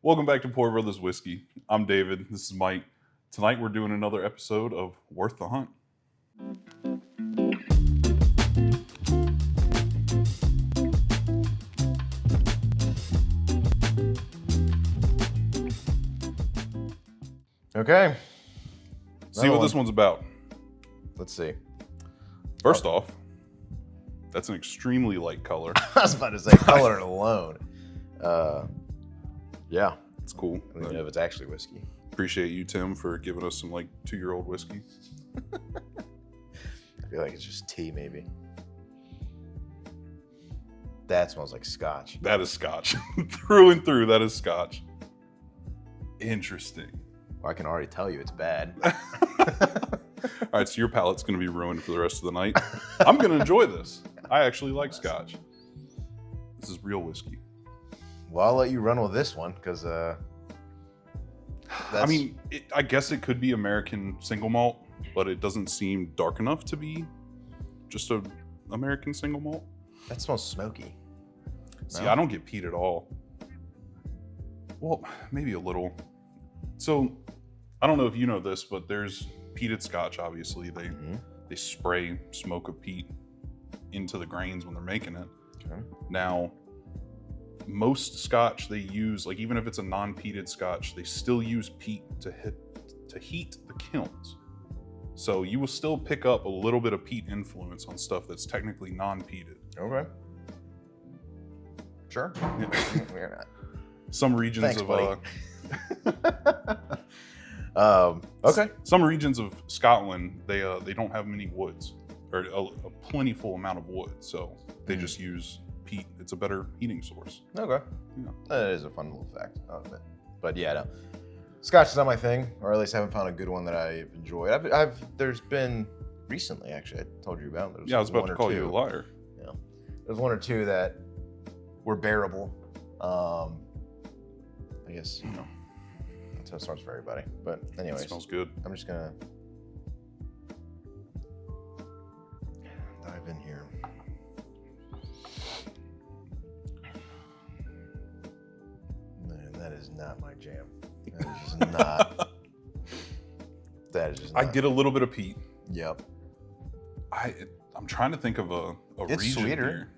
Welcome back to Poor Brothers Whiskey. I'm David. This is Mike. Tonight we're doing another episode of Worth the Hunt. Okay. See what this one's about. Let's see. First off, that's an extremely light color. I was about to say color alone. Yeah. It's cool. I don't even know if it's actually whiskey. Appreciate you, Tim, for giving us some 2-year-old whiskey. I feel like it's just tea, maybe. That smells like scotch. That is scotch. Through and through, that is scotch. Interesting. Well, I can already tell you it's bad. All right, so your palate's going to be ruined for the rest of the night. I'm going to enjoy this. I actually like scotch. This is real whiskey. Well, I'll let you run with this one because I guess it could be American single malt, but it doesn't seem dark enough to be just a American single malt. That smells smoky. See, No? I don't get peat at all. Well, maybe a little. So, I don't know if you know this, but there's peated scotch, obviously. They spray smoke of peat into the grains when they're making it. Okay. Now, most scotch they use, even if it's a non-peated scotch, they still use peat to heat the kilns. So you will still pick up a little bit of peat influence on stuff that's technically non-peated. Okay. Sure. Yeah. We're not. Some regions Thanks, of buddy. Okay. Some regions of Scotland they don't have many woods or a plentiful amount of wood, so they just use peat. It's a better heating source. Okay. Yeah. That is a fun little fact. I'll admit. But yeah, no. Scotch is not my thing, or at least I haven't found a good one that I've enjoyed. There's been recently, actually, I told you about. There was Yeah, I was about one to or call two. you a liar. Yeah. There's one or two that were bearable. I guess, that's how it starts for everybody. But anyways, It smells good. I'm just gonna dive in here. Man, that is not my jam. That is just not. That is just not. I get a little bit of peat. Yep. I'm trying to think of a It's region sweeter. here.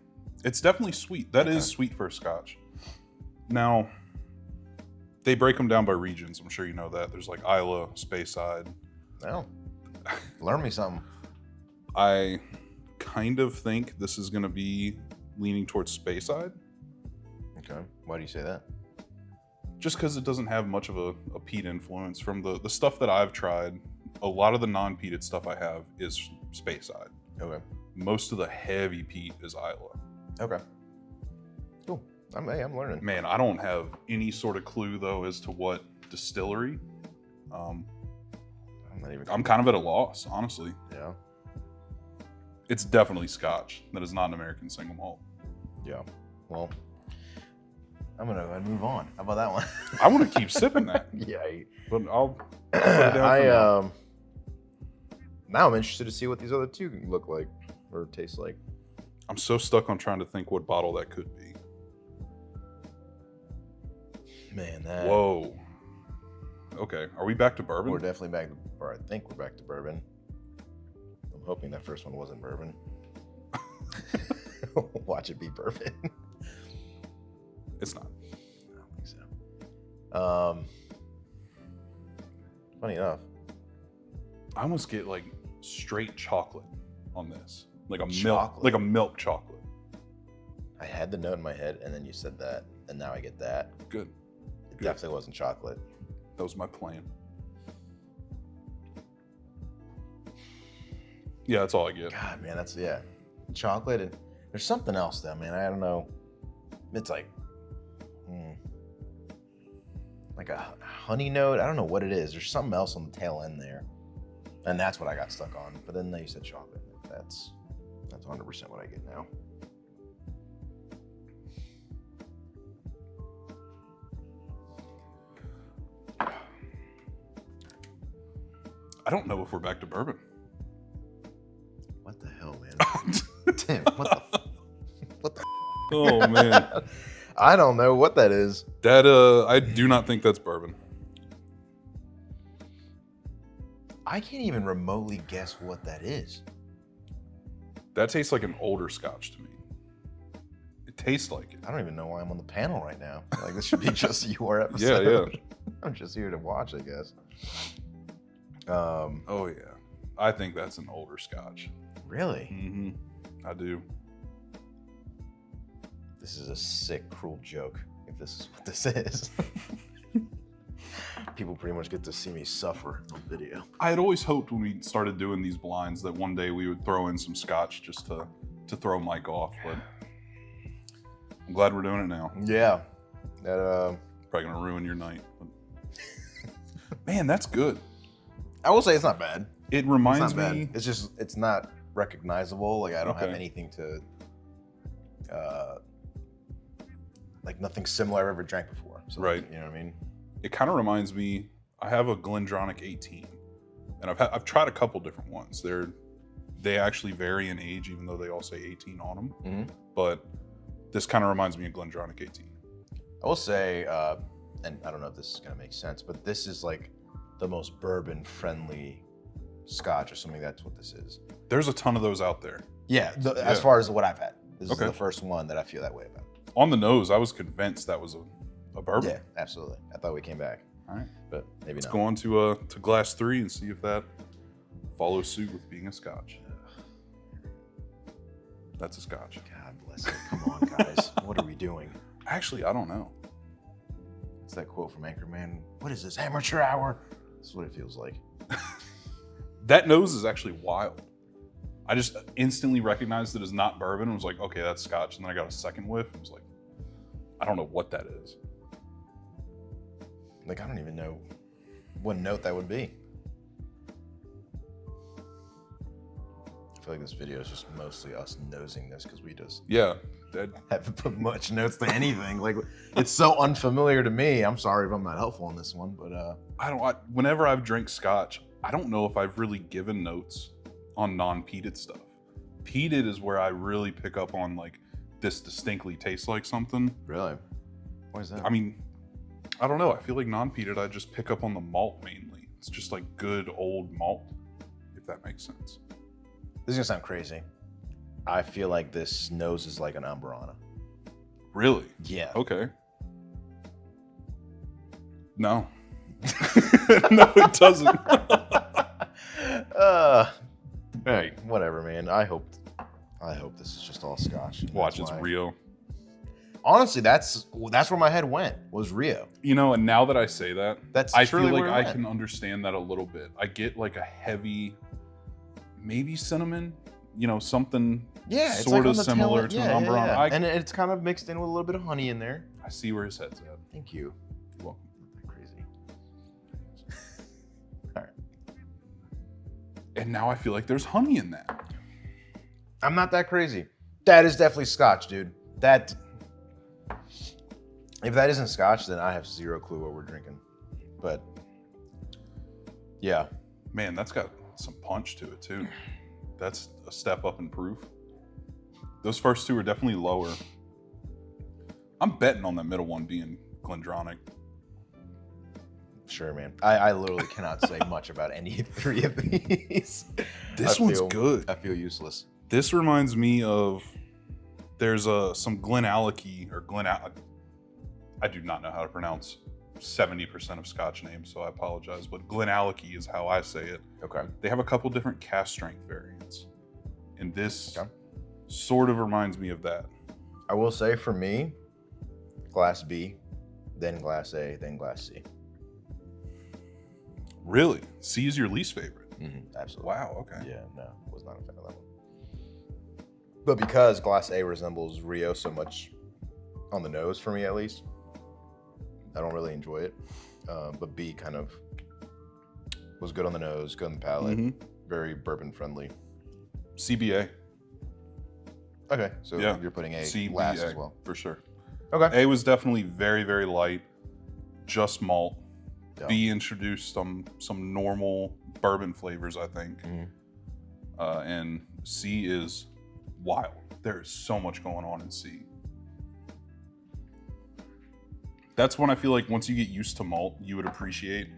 It's definitely sweet. That is Okay. sweet for a scotch. Now, they break them down by regions. I'm sure you know that. There's Islay, Speyside. Well, learn me something. I kind of think this is going to be leaning towards Speyside, Okay. Why do you say that? just because it doesn't have much of a peat influence. From the stuff that I've tried, a lot of the non-peated stuff I have is Speyside. Okay. Most of the heavy peat is Islay. Okay. Cool. I'm learning. Man, I don't have any sort of clue though as to what distillery. I'm not even. I'm kind of at a loss, honestly. Yeah. It's definitely Scotch. That is not an American single malt. Yeah. Well, I'm gonna go ahead and move on. How about that one? I want to keep sipping that, Yeah. but I'll put it down for now. Now I'm interested to see what these other two look like or taste like. I'm so stuck on trying to think what bottle that could be. Man, that. Whoa. Okay, are we back to bourbon? We're definitely back, or I think we're back to bourbon. I'm hoping that first one wasn't bourbon. Watch it be bourbon. It's not. I don't think so. Funny enough. I almost get straight chocolate on this, Chocolate? like a milk chocolate. I had the note in my head, and then you said that, and now I get that. Good. It Good. definitely wasn't chocolate. That was my plan. Yeah, that's all I get. God, man, chocolate, and there's something else though, man. I don't know. It's like a honey note. I don't know what it is. There's something else on the tail end there, and that's what I got stuck on. But then you said chocolate. That's 100% what I get now. I don't know if we're back to bourbon. What the hell, man? Tim, what the? Oh man. I don't know what that is. That I do not think that's bourbon. I can't even remotely guess what that is. That tastes like an older Scotch to me. It tastes like it. I don't even know why I'm on the panel right now. Like, this should be just your episode. Yeah. I'm just here to watch, I guess. Oh yeah, I think that's an older Scotch. Really? Mm-hmm. I do. This is a sick, cruel joke, if this is what this is. People pretty much get to see me suffer on video. I had always hoped when we started doing these blinds that one day we would throw in some Scotch just to throw Mike off, but I'm glad we're doing it now. Yeah. That, Probably gonna ruin your night. But... Man, that's good. I will say it's not bad. It reminds It's not me. bad. It's just, it's not recognizable. Like, I don't have Okay. anything to, like, nothing similar I've ever drank before. So, Right. You know what I mean? It kind of reminds me. I have a Glendronach 18, and I've tried a couple different ones. They actually vary in age, even though they all say 18 on them. Mm-hmm. But this kind of reminds me of Glendronach 18. I will say, and I don't know if this is going to make sense, but this is like the most bourbon-friendly Scotch or something. That's what this is. There's a ton of those out there. Yeah, as far as what I've had. This Okay. is the first one that I feel that way about. On the nose, I was convinced that was a bourbon. Yeah, absolutely. I thought we came back. All right. But maybe Let's not. go on to glass 3 and see if that follows suit with being a Scotch. That's a Scotch. God bless it. Come on, guys. What are we doing? Actually, I don't know. It's that quote from Anchorman. What is this, amateur hour? This is what it feels like. That nose is actually wild. I just instantly recognized it as not bourbon and was like, okay, that's Scotch. And then I got a second whiff and was like, I don't know what that is. Like, I don't even know what note that would be. I feel like this video is just mostly us nosing this because we just Yeah. haven't put much notes to anything. Like, it's so unfamiliar to me. I'm sorry if I'm not helpful on this one, but whenever I've drank Scotch, I don't know if I've really given notes on non-peated stuff. Peated is where I really pick up on like, this distinctly tastes like something. really, why is that? I mean, I don't know. I feel like non-peated, I just pick up on the malt mainly. It's just like good old malt, if that makes sense. This is gonna sound crazy. I feel like this nose is like an Amburana. Really? Yeah. Okay. No. No, it doesn't. Hey, whatever, man. I hope this is just all Scotch. Watch, That's it's why- Rio. Honestly, that's where my head went, was Rio. You know, and now that I say that, That's I truly feel like where it I went. can understand that a little bit. I get like a heavy, maybe cinnamon, you know, something Yeah, it's sort like of on the similar tail, to an Amburana. And it's kind of mixed in with a little bit of honey in there. I see where his head's at. Thank you. You're welcome. Crazy. All right. And now I feel like there's honey in that. I'm not that crazy. That is definitely Scotch, dude. That. If that isn't Scotch, then I have zero clue what we're drinking. But yeah, Man, that's got some punch to it too. That's a step up in proof. Those first two are definitely lower. I'm betting on that middle one being Glendronach. sure, man. I literally cannot say much about any three of these. This I one's feel- good. I feel useless. This reminds me of there's some Glenallachie or I do not know how to pronounce 70% of Scotch names, so I apologize. But Glenallachie is how I say it. Okay. They have a couple different cast strength variants, and this Okay. sort of reminds me of that. I will say for me, Glass B, then Glass A, then Glass C. Really, C is your least favorite. Absolutely. Wow. Okay. Yeah, no, was not a fan of that one. But because Glass A resembles Rio so much on the nose, for me at least, I don't really enjoy it. But B kind of was good on the nose, good on the palate, Mhm. very bourbon friendly. CBA. Okay, so Yeah. you're putting A CBA last as well. for sure. Okay. A was definitely very, very light, just malt. Yeah. B introduced some normal bourbon flavors, I think. Mhm. And C is wild. There is so much going on in C. That's when I feel like once you get used to malt, you would appreciate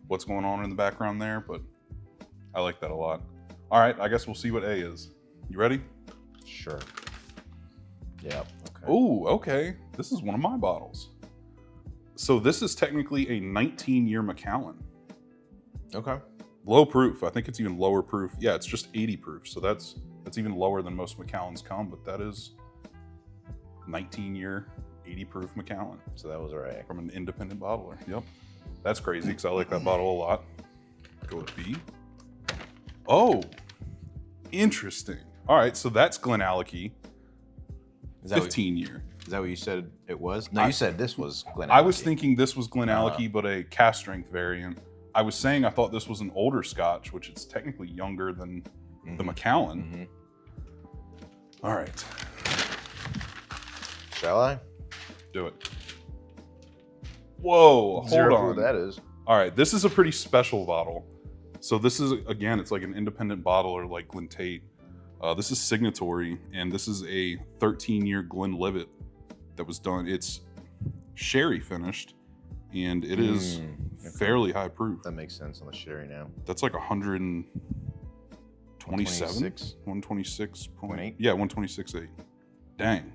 what's going on in the background there, but I like that a lot. All right, I guess we'll see what A is. You ready? Sure. Yeah. Okay. Oh, okay. This is one of my bottles. So this is technically a 19-year Macallan. Okay. Low proof. I think it's even lower proof. Yeah, it's just 80 proof. So that's even lower than most Macallans come, but that is 19-year, 80 proof Macallan. So that was right. From an independent bottler. Yep. That's crazy because I like that bottle a lot. Go with B. Oh, interesting. All right, so that's Glenallachie. 15-year. Is that what you said it was? No, you said this was Glenallachie. I was thinking this was Glenallachie, but a cast strength variant. I was saying I thought this was an older Scotch, which is technically younger than the Macallan. All right. Shall I? Do it. Whoa, hold Zero on. clue what that is. All right, this is a pretty special bottle. So this is, again, it's like an independent bottler like Glentate. This is Signatory, and this is a 13-year Glenlivet that was done. It's sherry finished, and it is fairly high proof. That makes sense on the sherry now. That's like 127? 126.8? Yeah, 126.8. Dang.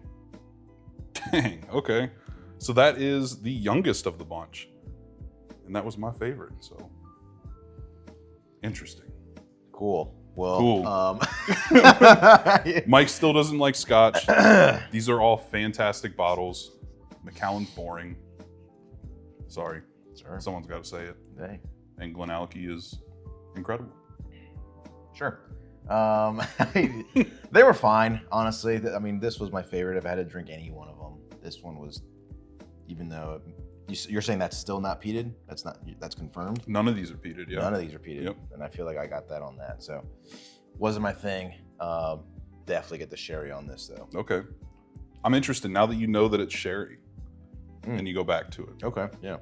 Dang, okay. So that is the youngest of the bunch. And that was my favorite, so. Interesting. Cool. Well, cool. Mike still doesn't like Scotch. These are all fantastic bottles. Macallan's boring. Sorry. Sure. Someone's got to say it. Hey. And Glenallachie is incredible. Sure. They were fine, honestly. I mean, this was my favorite. If I had to drink any one of them, this one was, even though you're saying that's still not peated, that's confirmed. None of these are peated, yeah. None of these are peated, Yep. and I feel like I got that on that. So, wasn't my thing. Definitely get the sherry on this though. Okay, I'm interested now that you know that it's sherry, and you go back to it. Okay, yeah.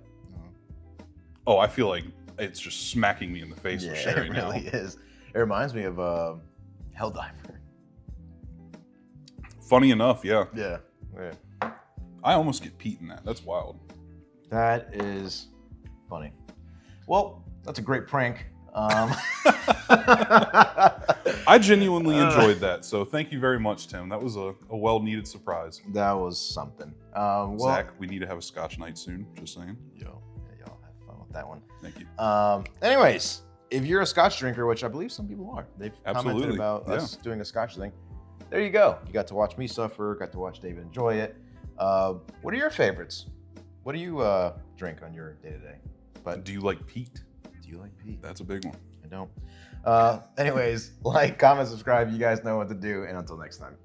Oh, I feel like it's just smacking me in the face with sherry it really is. It reminds me of Helldiver. Funny enough, yeah. Yeah. I almost get peat in that. That's wild. That is funny. Well, that's a great prank. I genuinely enjoyed that. So thank you very much, Tim. That was a well-needed surprise. That was something. Zach, we need to have a Scotch night soon. Just saying. Y'all have fun with that one. Thank you. Anyways, if you're a Scotch drinker, which I believe some people are, they've commented about us doing a Scotch thing. There you go. You got to watch me suffer. Got to watch David enjoy it. What are your favorites? What do you drink on your day-to-day? But do you like peat? Do you like peat? That's a big one. I don't. Anyways, like, comment, subscribe. You guys know what to do. And until next time.